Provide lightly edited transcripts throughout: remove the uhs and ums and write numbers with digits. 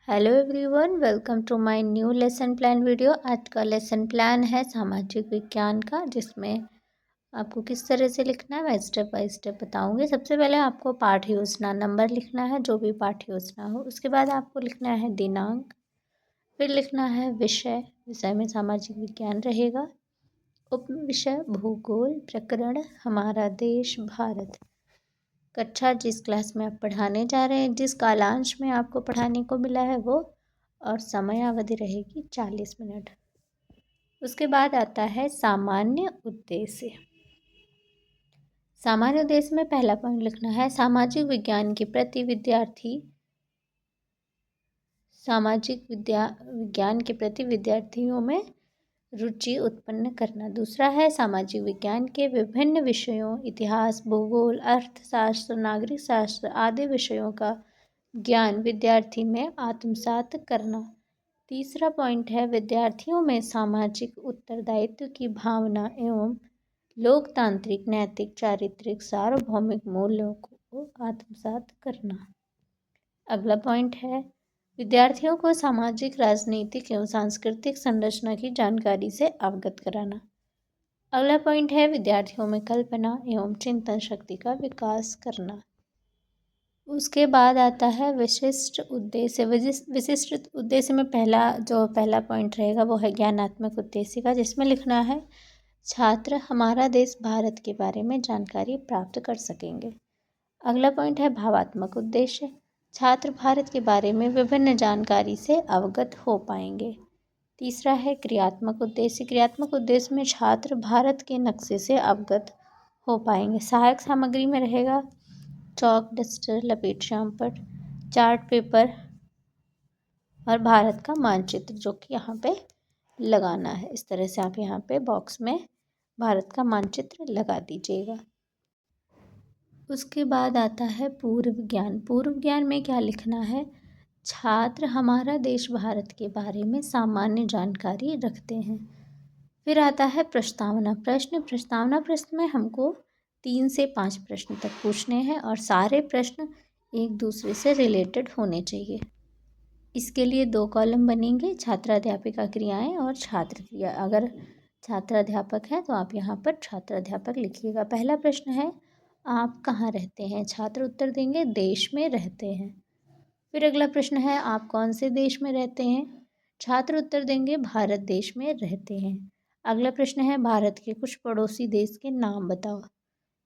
Hello everyone, welcome to my new lesson plan video. आज का lesson plan है सामाजिक विज्ञान का, जिसमें आपको किस तरह से लिखना है मैं स्टेप बाय स्टेप बताऊंगी। सबसे पहले आपको पाठ योजना नंबर लिखना है, जो भी पाठ योजना हो। उसके बाद आपको लिखना है दिनांक, फिर लिखना है विषय। विषय में सामाजिक विज्ञान रहेगा। उप विषय भूगोल, प्रकरण हमारा देश भारत। कक्षा जिस क्लास में आप पढ़ाने जा रहे हैं, जिस कालांश में आपको पढ़ाने को मिला है वो, और समय अवधि रहेगी 40 मिनट। उसके बाद आता है सामान्य उद्देश्य। सामान्य उद्देश्य में पहला पॉइंट लिखना है सामाजिक विज्ञान के प्रति विद्यार्थियों में रुचि उत्पन्न करना। दूसरा है सामाजिक विज्ञान के विभिन्न विषयों, इतिहास, भूगोल, अर्थशास्त्र, नागरिक शास्त्र आदि विषयों का ज्ञान विद्यार्थी में आत्मसात करना। तीसरा पॉइंट है विद्यार्थियों में सामाजिक उत्तरदायित्व की भावना एवं लोकतांत्रिक, नैतिक, चारित्रिक, सार्वभौमिक मूल्यों को आत्मसात करना। अगला पॉइंट है विद्यार्थियों को सामाजिक, राजनीतिक एवं सांस्कृतिक संरचना की जानकारी से अवगत कराना। अगला पॉइंट है विद्यार्थियों में कल्पना एवं चिंतन शक्ति का विकास करना। उसके बाद आता है विशिष्ट उद्देश्य। विशिष्ट उद्देश्य में पहला पॉइंट रहेगा वो है ज्ञानात्मक उद्देश्य का, जिसमें लिखना है छात्र हमारा देश भारत के बारे में जानकारी प्राप्त कर सकेंगे। अगला पॉइंट है भावात्मक उद्देश्य। छात्र भारत के बारे में विभिन्न जानकारी से अवगत हो पाएंगे। तीसरा है क्रियात्मक उद्देश्य। क्रियात्मक उद्देश्य में छात्र भारत के नक्शे से अवगत हो पाएंगे। सहायक सामग्री में रहेगा चौक, डस्टर, लपेट श्यामपट्ट, चार्ट पेपर और भारत का मानचित्र, जो कि यहाँ पे लगाना है। इस तरह से आप यहाँ पे बॉक्स में भारत का मानचित्र लगा दीजिएगा। उसके बाद आता है पूर्व ज्ञान। पूर्व ज्ञान में क्या लिखना है? छात्र हमारा देश भारत के बारे में सामान्य जानकारी रखते हैं। फिर आता है प्रस्तावना प्रश्न। प्रस्तावना प्रश्न में हमको 3 से 5 प्रश्न तक पूछने हैं और सारे प्रश्न एक दूसरे से रिलेटेड होने चाहिए। इसके लिए 2 कॉलम बनेंगे, छात्राध्यापिका क्रियाएं और छात्र क्रिया। अगर छात्राध्यापक है तो आप यहाँ पर छात्राध्यापक लिखिएगा। पहला प्रश्न है आप कहाँ रहते हैं? छात्र उत्तर देंगे देश में रहते हैं। फिर अगला प्रश्न है आप कौन से देश में रहते हैं? छात्र उत्तर देंगे भारत देश में रहते हैं। अगला प्रश्न है भारत के कुछ पड़ोसी देश के नाम बताओ।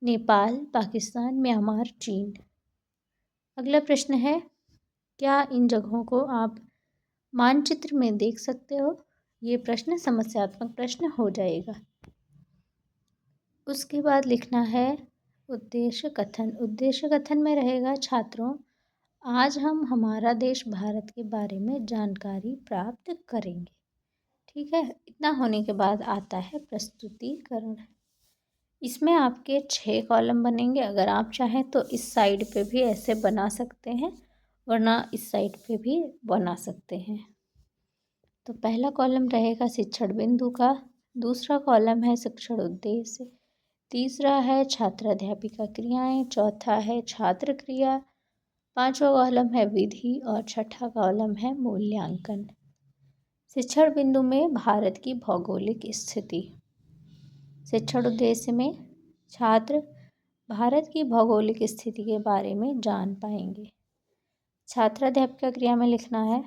नेपाल, पाकिस्तान, म्यांमार, चीन। अगला प्रश्न है क्या इन जगहों को आप मानचित्र में देख सकते हो? ये प्रश्न समस्यात्मक प्रश्न हो जाएगा। उसके बाद लिखना है उद्देश्य कथन। उद्देश्य कथन में रहेगा छात्रों आज हम हमारा देश भारत के बारे में जानकारी प्राप्त करेंगे। ठीक है, इतना होने के बाद आता है प्रस्तुतिकरण। इसमें आपके 6 कॉलम बनेंगे। अगर आप चाहें तो इस साइड पे भी ऐसे बना सकते हैं, वरना इस साइड पे भी बना सकते हैं। तो पहला कॉलम रहेगा शिक्षण बिंदु का, दूसरा कॉलम है शिक्षण उद्देश्य, तीसरा है छात्राध्यापिका क्रियाएं, चौथा है छात्र क्रिया, 5वां कॉलम है विधि और 6ठा कॉलम है मूल्यांकन। शिक्षण बिंदु में भारत की भौगोलिक स्थिति। शिक्षण उद्देश्य में छात्र भारत की भौगोलिक स्थिति के बारे में जान पाएंगे। छात्राध्यापिका क्रिया में लिखना है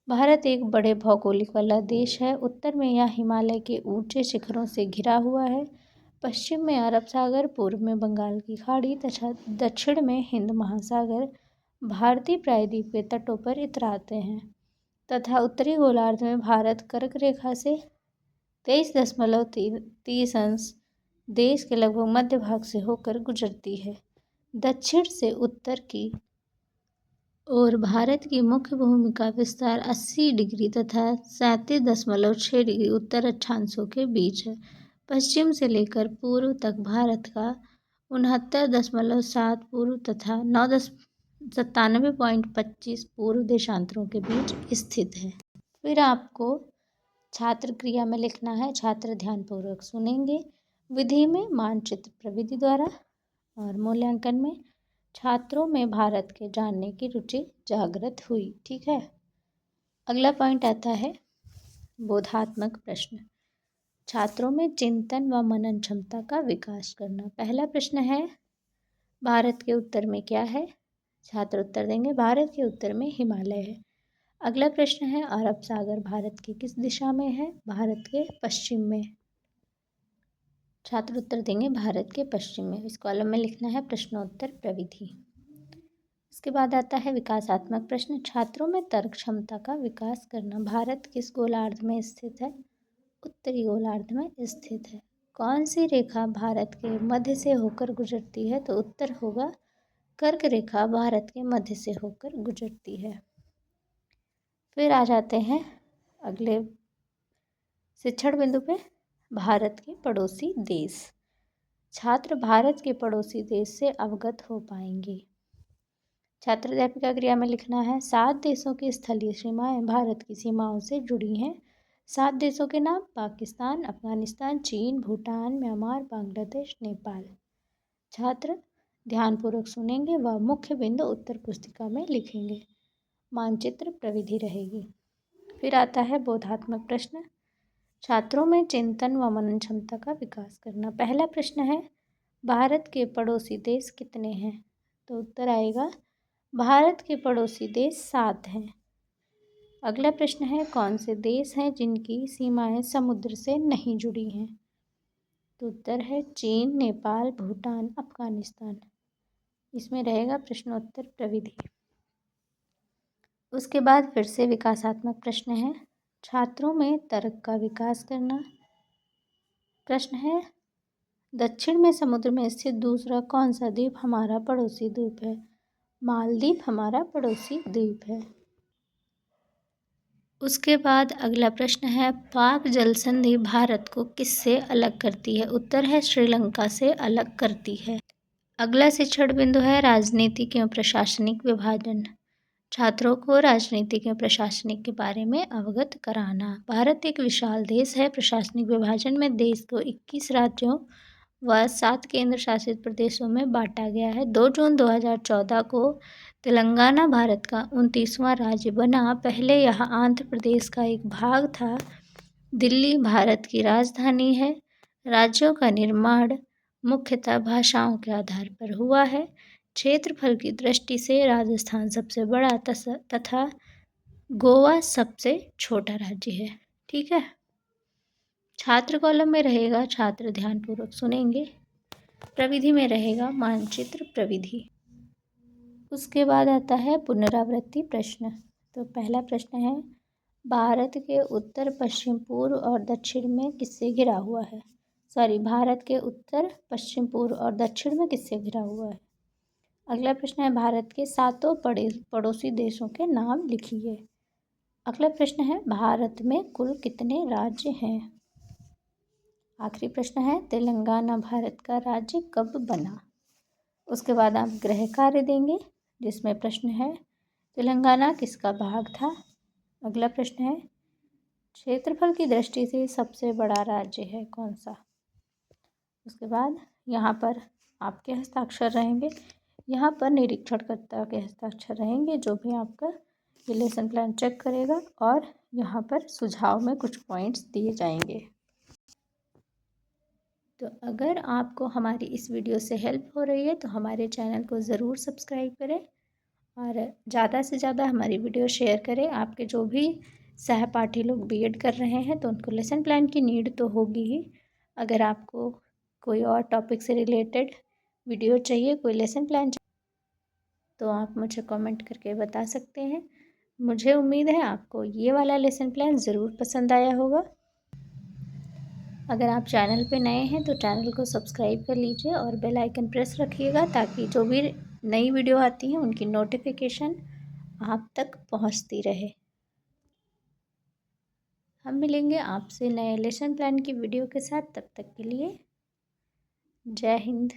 भारत एक बड़े भौगोलिक वाला देश है। उत्तर में यह हिमालय के ऊंचे शिखरों से घिरा हुआ है, पश्चिम में अरब सागर, पूर्व में बंगाल की खाड़ी तथा दक्षिण में हिंद महासागर भारतीय प्रायद्वीपीय तटों पर इतराते हैं तथा उत्तरी गोलार्ध में भारत कर्क रेखा से 23.30 अंश देश के लगभग मध्य भाग से होकर गुजरती है। दक्षिण से उत्तर की और भारत की मुख्य भूमि का विस्तार 80 डिग्री तथा 37.6 डिग्री उत्तर अक्षांशों के बीच है। पश्चिम से लेकर पूर्व तक भारत का 69.7 पूर्व तथा 97.25 पूर्व देशांतरों के बीच स्थित है। फिर आपको छात्र क्रिया में लिखना है छात्र ध्यानपूर्वक सुनेंगे, विधि में मानचित्र प्रविधि द्वारा और मूल्यांकन में छात्रों में भारत के जानने की रुचि जागृत हुई। ठीक है। अगला पॉइंट आता है बोधात्मक प्रश्न। छात्रों में चिंतन व मनन क्षमता का विकास करना। पहला प्रश्न है भारत के उत्तर में क्या है? छात्र उत्तर देंगे भारत के उत्तर में हिमालय है। अगला प्रश्न है अरब सागर भारत की किस दिशा में है? भारत के पश्चिम में। छात्र उत्तर देंगे भारत के पश्चिम में। इस कॉलम में लिखना है प्रश्नोत्तर प्रविधि। इसके बाद आता है विकासात्मक प्रश्न। छात्रों में तर्क क्षमता का विकास करना। भारत किस गोलार्ध में स्थित है? उत्तरी गोलार्ध में स्थित है। कौन सी रेखा भारत के मध्य से होकर गुजरती है? तो उत्तर होगा कर्क रेखा भारत के मध्य से होकर गुजरती है। फिर आ जाते हैं अगले शिक्षण बिंदु पे, भारत के पड़ोसी देश। छात्र भारत के पड़ोसी देश से अवगत हो पाएंगे। छात्र अध्यापिका क्रिया में लिखना है 7 देशों की स्थलीय सीमाएं भारत की सीमाओं से जुड़ी हैं। 7 देशों के नाम पाकिस्तान, अफगानिस्तान, चीन, भूटान, म्यांमार, बांग्लादेश, नेपाल। छात्र ध्यानपूर्वक सुनेंगे व मुख्य बिंदु उत्तर पुस्तिका में लिखेंगे। मानचित्र प्रविधि रहेगी। फिर आता है बोधात्मक प्रश्न। छात्रों में चिंतन व मनन क्षमता का विकास करना। पहला प्रश्न है भारत के पड़ोसी देश कितने हैं? तो उत्तर आएगा भारत के पड़ोसी देश 7 हैं। अगला प्रश्न है कौन से देश हैं जिनकी सीमाएं समुद्र से नहीं जुड़ी हैं? तो उत्तर है चीन, नेपाल, भूटान, अफगानिस्तान। इसमें रहेगा प्रश्नोत्तर प्रविधि। उसके बाद फिर से विकासात्मक प्रश्न है छात्रों में तर्क का विकास करना। प्रश्न है दक्षिण में समुद्र में स्थित दूसरा कौन सा द्वीप हमारा पड़ोसी द्वीप है? मालदीव हमारा पड़ोसी द्वीप है। उसके बाद अगला प्रश्न है पाक जल संधि भारत को किससे अलग करती है? उत्तर है श्रीलंका से अलग करती है। अगला शिक्षण बिंदु है राजनीतिक एवं प्रशासनिक विभाजन। छात्रों को राजनीतिक एवं प्रशासनिक के बारे में अवगत कराना। भारत एक विशाल देश है। प्रशासनिक विभाजन में देश को 21 राज्यों व 7 केंद्र शासित प्रदेशों में बांटा गया है। 2 जून 2014 को तेलंगाना भारत का 29वां राज्य बना। पहले यह आंध्र प्रदेश का एक भाग था। दिल्ली भारत की राजधानी है। राज्यों का निर्माण मुख्यतः भाषाओं के आधार पर हुआ है। क्षेत्रफल की दृष्टि से राजस्थान सबसे बड़ा तथा गोवा सबसे छोटा राज्य है। ठीक है। छात्र कॉलम में रहेगा छात्र ध्यानपूर्वक सुनेंगे। प्रविधि में रहेगा मानचित्र प्रविधि। उसके बाद आता है पुनरावृत्ति प्रश्न। तो पहला प्रश्न है भारत के उत्तर पश्चिम पूर्व और दक्षिण में किससे घिरा हुआ है? भारत के उत्तर पश्चिम पूर्व और दक्षिण में किससे घिरा हुआ है? अगला प्रश्न है भारत के 7 पड़ोसी देशों के नाम लिखिए। अगला प्रश्न है भारत में कुल कितने राज्य हैं? आखिरी प्रश्न है तेलंगाना भारत का राज्य कब बना? उसके बाद आप गृह कार्य देंगे जिसमें प्रश्न है तेलंगाना किसका भाग था? अगला प्रश्न है क्षेत्रफल की दृष्टि से सबसे बड़ा राज्य है कौन सा? उसके बाद यहाँ पर आपके हस्ताक्षर रहेंगे। यहाँ पर निरीक्षणकर्ता के हस्ताक्षर रहेंगे जो भी आपका ये लेसन प्लान चेक करेगा और यहाँ पर सुझाव में कुछ पॉइंट्स दिए जाएंगे। तो अगर आपको हमारी इस वीडियो से हेल्प हो रही है तो हमारे चैनल को ज़रूर सब्सक्राइब करें और ज़्यादा से ज़्यादा हमारी वीडियो शेयर करें। आपके जो भी सहपाठी लोग बीएड कर रहे हैं तो उनको लेसन प्लान की नीड तो होगी ही। अगर आपको कोई और टॉपिक से रिलेटेड वीडियो चाहिए, कोई लेसन प्लान चाहिए तो आप मुझे कमेंट करके बता सकते हैं। मुझे उम्मीद है आपको ये वाला लेसन प्लान ज़रूर पसंद आया होगा। अगर आप चैनल पे नए हैं तो चैनल को सब्सक्राइब कर लीजिए और बेल आइकन प्रेस रखिएगा ताकि जो भी नई वीडियो आती हैं उनकी नोटिफिकेशन आप तक पहुंचती रहे। हम मिलेंगे आपसे नए लेसन प्लान की वीडियो के साथ। तब तक के लिए जय हिंद।